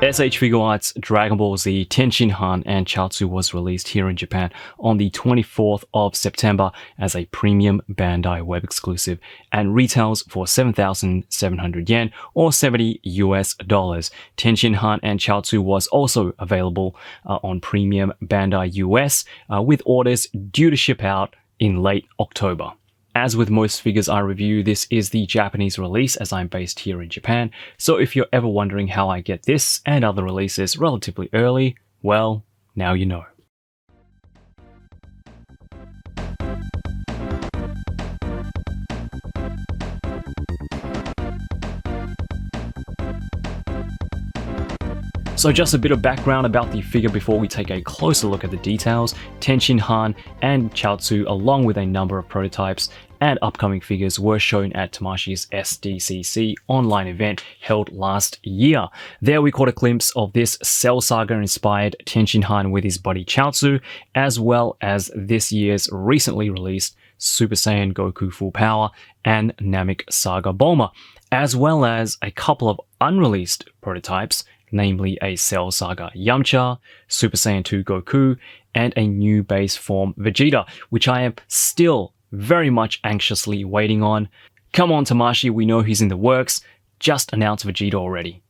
S.H.Figuarts' Dragon Ball Z Tienshin Han and Chouttsu was released here in Japan on the 24th of September as a Premium Bandai Web exclusive and retails for 7,700 yen or $70 US. Tienshin Han and Chouttsu was also available on Premium Bandai US with orders due to ship out in late October. As with most figures I review, this is the Japanese release as I'm based here in Japan, so if you're ever wondering how I get this and other releases relatively early, well, now you know. So just a bit of background about the figure before we take a closer look at the details. Tienshin Han and Choutsu, along with a number of prototypes and upcoming figures, were shown at Tamashi's SDCC online event held last year. There we caught a glimpse of this Cell Saga inspired Tienshin Han with his buddy Choutsu, as well as this year's recently released Super Saiyan Goku Full Power and Namek Saga Bulma, as well as a couple of unreleased prototypes, namely a Cell Saga Yamcha, Super Saiyan 2 Goku, and a new base form Vegeta, which I am still very much anxiously waiting on. Come on Tamashi, we know he's in the works, just announce Vegeta already.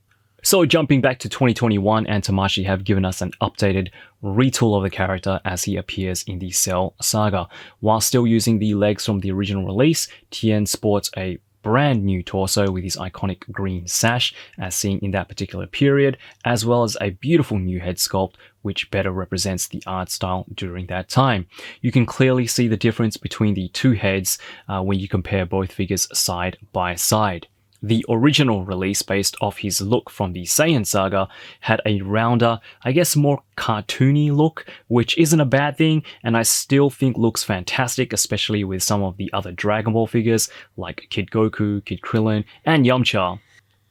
So jumping back to 2021, and Tamashi have given us an updated retool of the character as he appears in the Cell Saga. While still using the legs from the original release, Tien sports a brand new torso with his iconic green sash as seen in that particular period, as well as a beautiful new head sculpt which better represents the art style during that time. You can clearly see the difference between the two heads when you compare both figures side by side. The original release, based off his look from the Saiyan saga, had a rounder, I guess more cartoony look, which isn't a bad thing, and I still think looks fantastic, especially with some of the other Dragon Ball figures like Kid Goku, Kid Krillin, and Yamcha.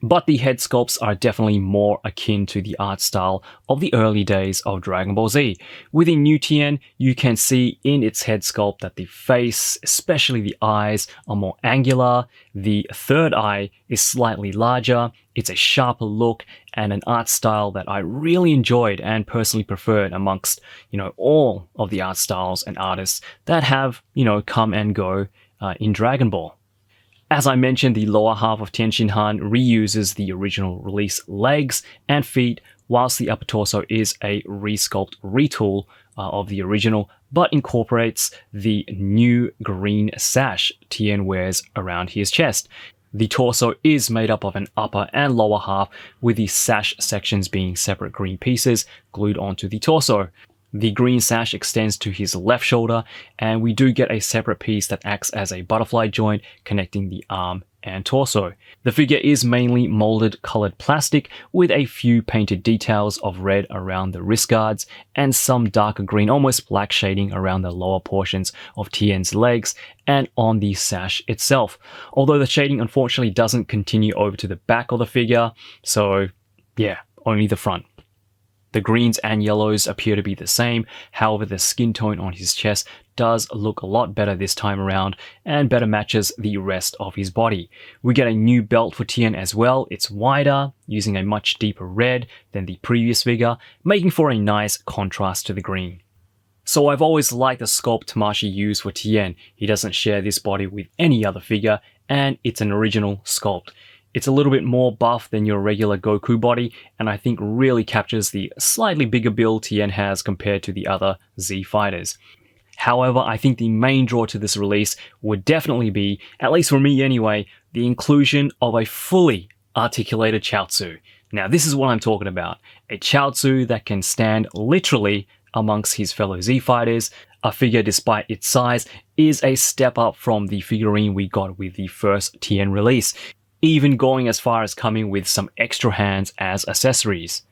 But the head sculpts are definitely more akin to the art style of the early days of Dragon Ball Z. Within New Tien, you can see in its head sculpt that the face, especially the eyes, are more angular, the third eye is slightly larger, it's a sharper look, and an art style that I really enjoyed and personally preferred amongst, all of the art styles and artists that have, come and go in Dragon Ball. As I mentioned, the lower half of Tienshin Han reuses the original release legs and feet, whilst the upper torso is a resculpt retool of the original, but incorporates the new green sash Tien wears around his chest. The torso is made up of an upper and lower half, with the sash sections being separate green pieces glued onto the torso. The green sash extends to his left shoulder, and we do get a separate piece that acts as a butterfly joint connecting the arm and torso. The figure is mainly molded colored plastic with a few painted details of red around the wrist guards and some darker green, almost black shading around the lower portions of Tien's legs and on the sash itself. Although the shading unfortunately doesn't continue over to the back of the figure, so yeah, only the front. The greens and yellows appear to be the same, however the skin tone on his chest does look a lot better this time around and better matches the rest of his body. We get a new belt for Tien as well. It's wider, using a much deeper red than the previous figure, making for a nice contrast to the green. So I've always liked the sculpt Tamashi used for Tien. He doesn't share this body with any other figure, and it's an original sculpt. It's a little bit more buff than your regular Goku body, and I think really captures the slightly bigger build Tien has compared to the other Z fighters. However, I think the main draw to this release would definitely be, at least for me anyway, the inclusion of a fully articulated Choutsu. Now this is what I'm talking about. A Choutsu that can stand literally amongst his fellow Z fighters. A figure, despite its size, is a step up from the figurine we got with the first Tien release, even going as far as coming with some extra hands as accessories.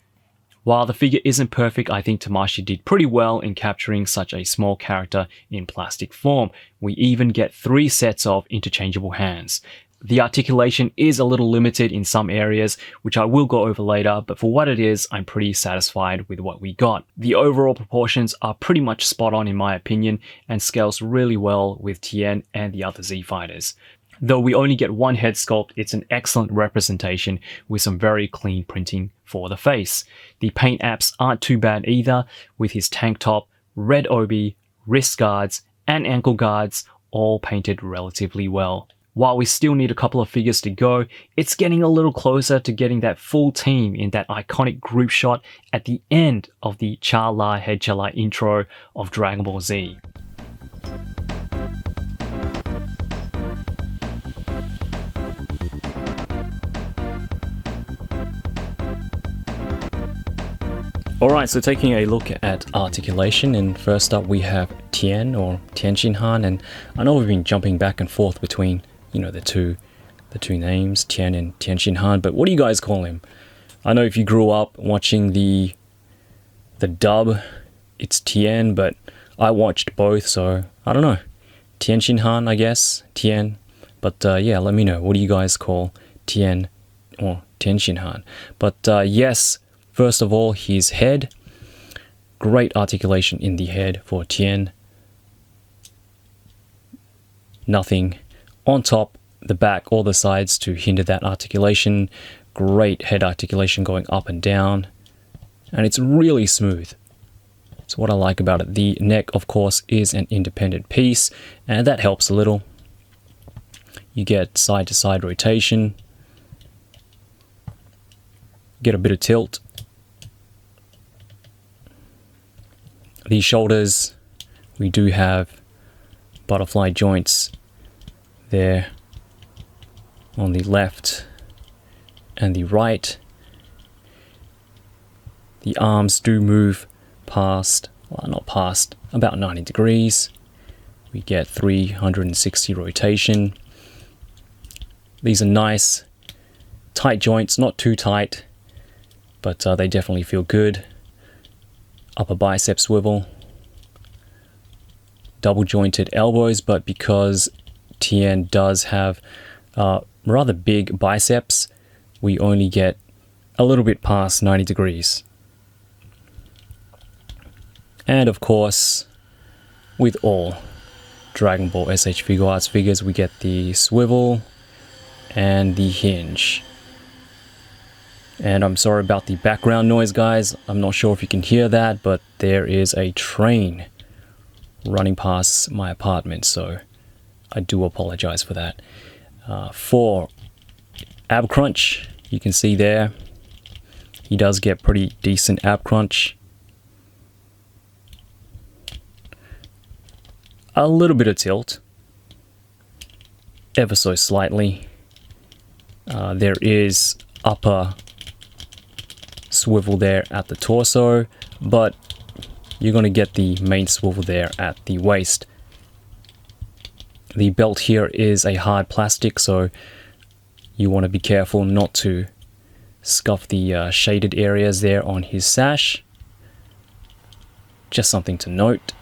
While the figure isn't perfect, I think Tamashi did pretty well in capturing such a small character in plastic form. We even get 3 sets of interchangeable hands. The articulation is a little limited in some areas, which I will go over later, but for what it is, I'm pretty satisfied with what we got. The overall proportions are pretty much spot on in my opinion, and scales really well with Tien and the other Z fighters. Though we only get one head sculpt, it's an excellent representation with some very clean printing for the face. The paint apps aren't too bad either, with his tank top, red obi, wrist guards, and ankle guards all painted relatively well. While we still need a couple of figures to go, it's getting a little closer to getting that full team in that iconic group shot at the end of the Cha-La Head Cha-La intro of Dragon Ball Z. Alright, so taking a look at articulation, and first up we have Tien or Tienshin Han, and I know we've been jumping back and forth between, the two names, Tien and Tienshin Han, but what do you guys call him? I know if you grew up watching the dub, it's Tien, but I watched both, so I don't know. Tienshin Han, I guess, Tien, but yeah, let me know. What do you guys call Tien or Tienshin Han? But yes, first of all, his head. Great articulation in the head for Tien. Nothing on top, the back, or the sides to hinder that articulation. Great head articulation going up and down. And it's really smooth. That's what I like about it. The neck, of course, is an independent piece, and that helps a little. You get side-to-side rotation. Get a bit of tilt. These shoulders, we do have butterfly joints there on the left and the right. The arms do move past, well, not past, about 90 degrees. We get 360 rotation. These are nice, tight joints, not too tight, but they definitely feel good. Upper bicep swivel, double jointed elbows, but because Tien does have rather big biceps, we only get a little bit past 90 degrees. And of course, with all Dragon Ball S.H.Figuarts figures, we get the swivel and the hinge. And I'm sorry about the background noise, guys. I'm not sure if you can hear that, but there is a train running past my apartment, so I do apologize for that. For ab crunch, you can see there, he does get pretty decent ab crunch. A little bit of tilt, ever so slightly. There is upper swivel there at the torso, but you're going to get the main swivel there at the waist. The belt here is a hard plastic, so you want to be careful not to scuff the shaded areas there on his sash. Just something to note.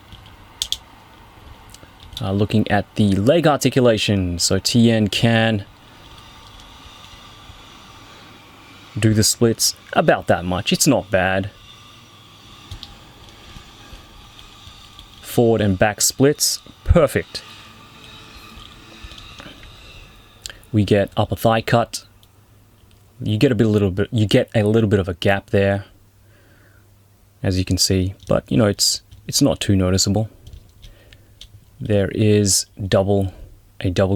Looking at the leg articulation, so Tien can do the splits about that much. It's not bad. Forward and back splits, perfect. We get upper thigh cut. You get a little bit of a gap there, as you can see, but it's not too noticeable. There is a double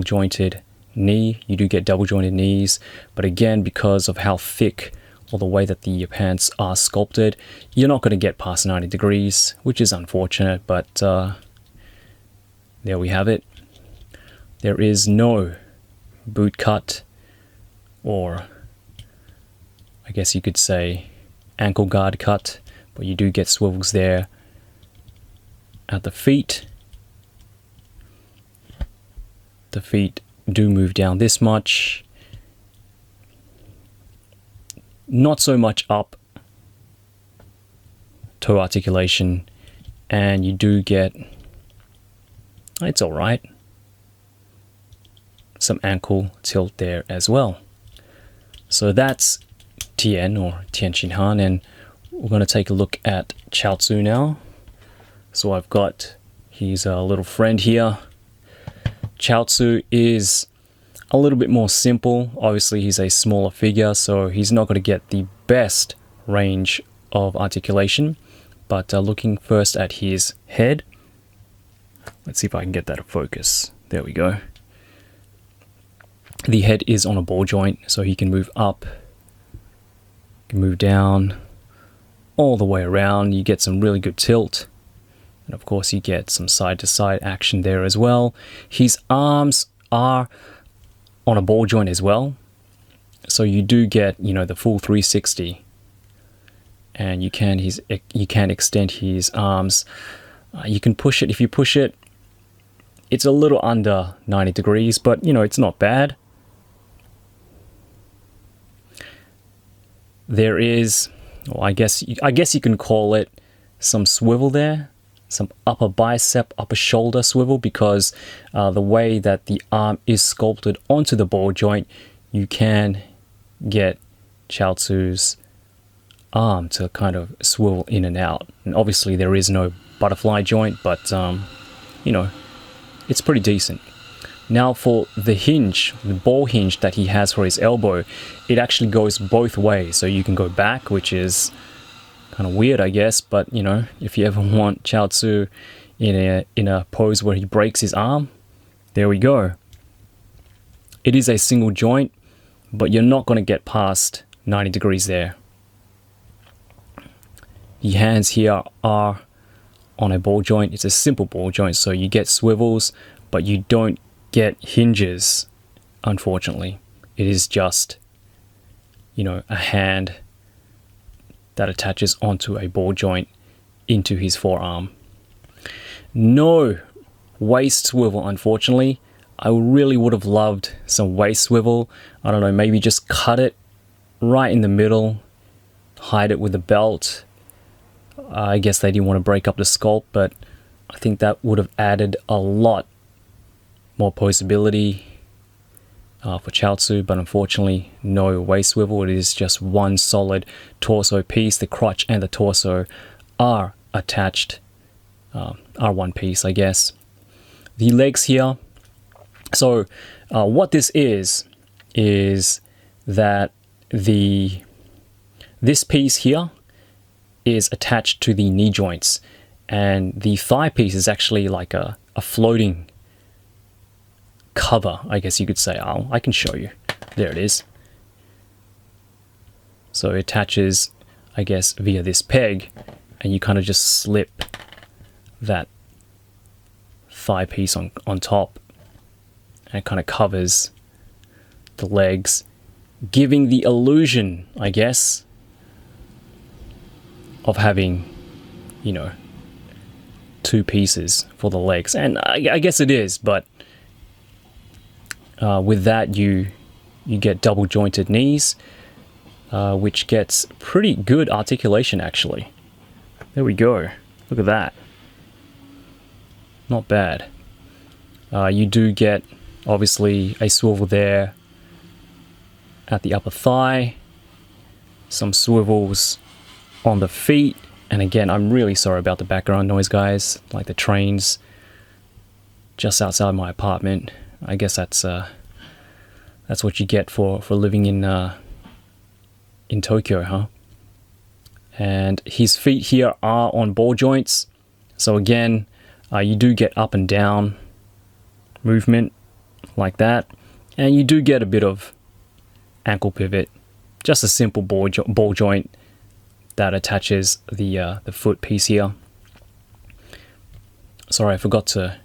jointed knee. You do get double jointed knees, but again, because of how thick or the way that the pants are sculpted, you're not going to get past 90 degrees, which is unfortunate, but there we have it. There is no boot cut, or I guess you could say ankle guard cut, but you do get swivels there at the feet. The feet do move down this much, not so much up. Toe articulation, and you do get, it's all right, some ankle tilt there as well. So that's Tien or Tienshin Han, and we're going to take a look at Choutsu now. So I've got his little friend here. Choutsu is a little bit more simple. Obviously, he's a smaller figure, so he's not going to get the best range of articulation. But looking first at his head, let's see if I can get that to focus. There we go. The head is on a ball joint, so he can move up, can move down, all the way around. You get some really good tilt. And of course, you get some side-to-side action there as well. His arms are on a ball joint as well. So you do get, you know, the full 360. And you can extend his arms. You can push it. If you push it, it's a little under 90 degrees, but you know, it's not bad. There is, well, I guess you can call it some swivel there, some upper bicep, upper shoulder swivel, because the way that the arm is sculpted onto the ball joint, you can get Choutsu's arm to kind of swivel in and out. And obviously there is no butterfly joint, but you know, it's pretty decent. Now for the hinge, the ball hinge that he has for his elbow, it actually goes both ways. So you can go back, which is kind of weird, I guess, but you know, if you ever want Choutsu in a pose where he breaks his arm, there we go. It is a single joint, but you're not going to get past 90 degrees there. The hands here are on a ball joint. It's a simple ball joint, so you get swivels, but you don't get hinges, unfortunately. It is just, you know, a hand that attaches onto a ball joint into his forearm. No waist swivel, unfortunately. I really would have loved some waist swivel. I don't know, maybe just cut it right in the middle, hide it with a belt. I guess they didn't want to break up the sculpt, but I think that would have added a lot more posability for Choutsu, but unfortunately no waist swivel. It is just one solid torso piece. The crotch and the torso are attached, are one piece, I guess. The legs here, so what this is that this piece here is attached to the knee joints, and the thigh piece is actually like a floating cover, I guess you could say. I can show you. There it is. So it attaches, I guess, via this peg, and you kind of just slip that thigh piece on top, and it kind of covers the legs, giving the illusion, I guess, of having, you know, two pieces for the legs. And I guess it is, but with that you get double jointed knees, which gets pretty good articulation actually. There we go. Look at that. Not bad. You do get obviously a swivel there at the upper thigh, some swivels on the feet, and again, I'm really sorry about the background noise, guys, like the trains just outside my apartment. I guess that's what you get for living in Tokyo, huh? And his feet here are on ball joints, so again, you do get up and down movement like that, and you do get a bit of ankle pivot, just a simple ball joint that attaches the foot piece here. Sorry, I forgot to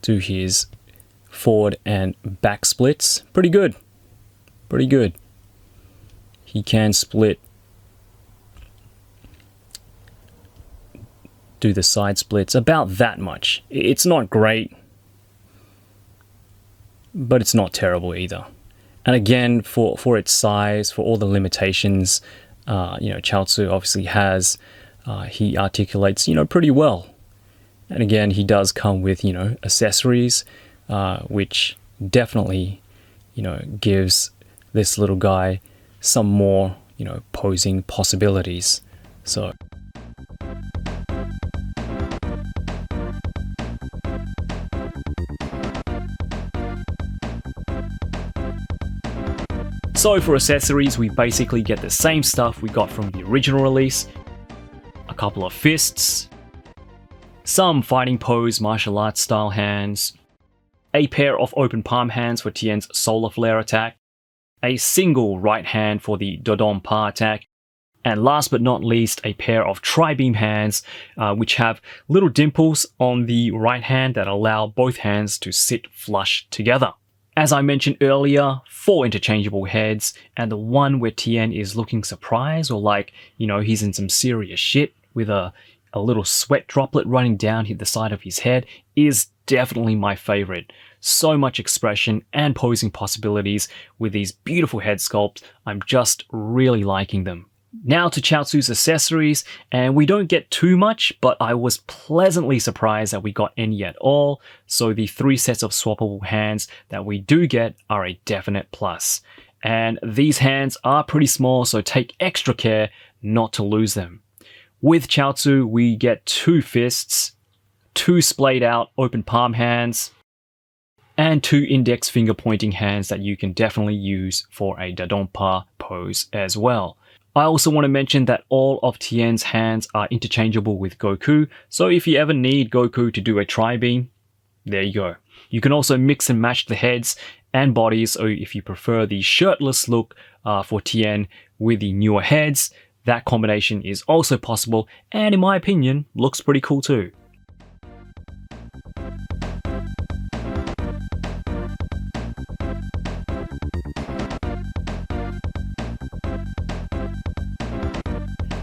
do his forward and back splits. Pretty good. Pretty good. He can split, do the side splits about that much. It's not great, but it's not terrible either. And again, for its size, for all the limitations, you know, Choutsu obviously has, he articulates, you know, pretty well. And again, he does come with, you know, accessories, which definitely, you know, gives this little guy some more, you know, posing possibilities. So So for accessories, we basically get the same stuff we got from the original release. A couple of fists, some fighting pose martial arts style hands, a pair of open palm hands for Tien's solar flare attack, a single right hand for the Dodon Pa attack, and last but not least, a pair of tri-beam hands, which have little dimples on the right hand that allow both hands to sit flush together. As I mentioned earlier, 4 interchangeable heads, and the one where Tien is looking surprised or like, he's in some serious shit with a little sweat droplet running down the side of his head is definitely my favorite. So much expression and posing possibilities with these beautiful head sculpts. I'm just really liking them. Now to Choutsu's accessories, and we don't get too much, but I was pleasantly surprised that we got any at all, so the 3 sets of swappable hands that we do get are a definite plus. And these hands are pretty small, so take extra care not to lose them. With Choutsu, we get 2 fists, 2 splayed out open palm hands, and 2 index finger pointing hands that you can definitely use for a Dodon Pa pose as well. I also want to mention that all of Tien's hands are interchangeable with Goku, so if you ever need Goku to do a tri-beam, there you go. You can also mix and match the heads and bodies, so if you prefer the shirtless look for Tien with the newer heads, that combination is also possible, and in my opinion, looks pretty cool too.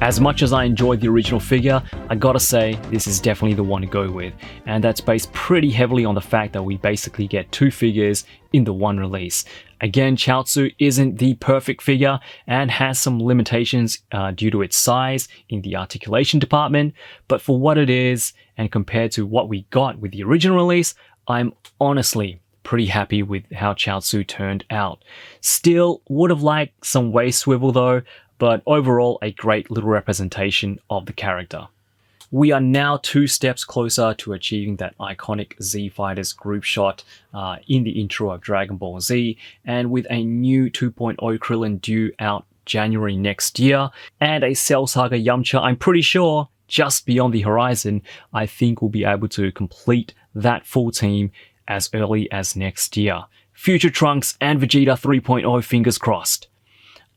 As much as I enjoyed the original figure, I gotta say, this is definitely the one to go with, and that's based pretty heavily on the fact that we basically get 2 figures in the one release. Again, Choutsu isn't the perfect figure and has some limitations due to its size in the articulation department, but for what it is, and compared to what we got with the original release, I'm honestly pretty happy with how Choutsu turned out. Still, would have liked some waist swivel though, but overall a great little representation of the character. We are now 2 steps closer to achieving that iconic Z Fighters group shot in the intro of Dragon Ball Z, and with a new 2.0 Krillin due out January next year, and a Cell Saga Yamcha, I'm pretty sure, just beyond the horizon, I think we'll be able to complete that full team as early as next year. Future Trunks and Vegeta 3.0, fingers crossed.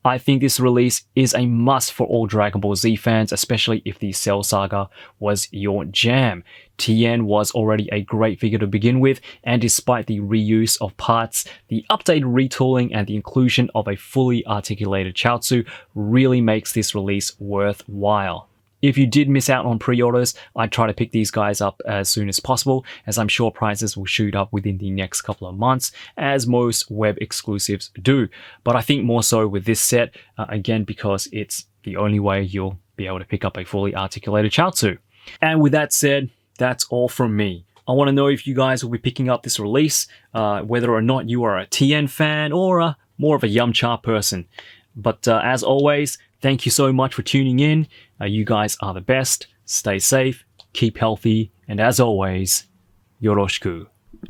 I think this release is a must for all Dragon Ball Z fans, especially if the Cell Saga was your jam. Tien was already a great figure to begin with, and despite the reuse of parts, the updated retooling and the inclusion of a fully articulated Choutsu really makes this release worthwhile. If you did miss out on pre-orders, I'd try to pick these guys up as soon as possible, as I'm sure prices will shoot up within the next couple of months, as most web exclusives do. But I think more so with this set, again, because it's the only way you'll be able to pick up a fully articulated Choutsu. And with that said, that's all from me. I want to know if you guys will be picking up this release, whether or not you are a Tien fan or more of a Yamcha person. But as always, thank you so much for tuning in. You guys are the best. Stay safe, keep healthy, and as always, yoroshiku.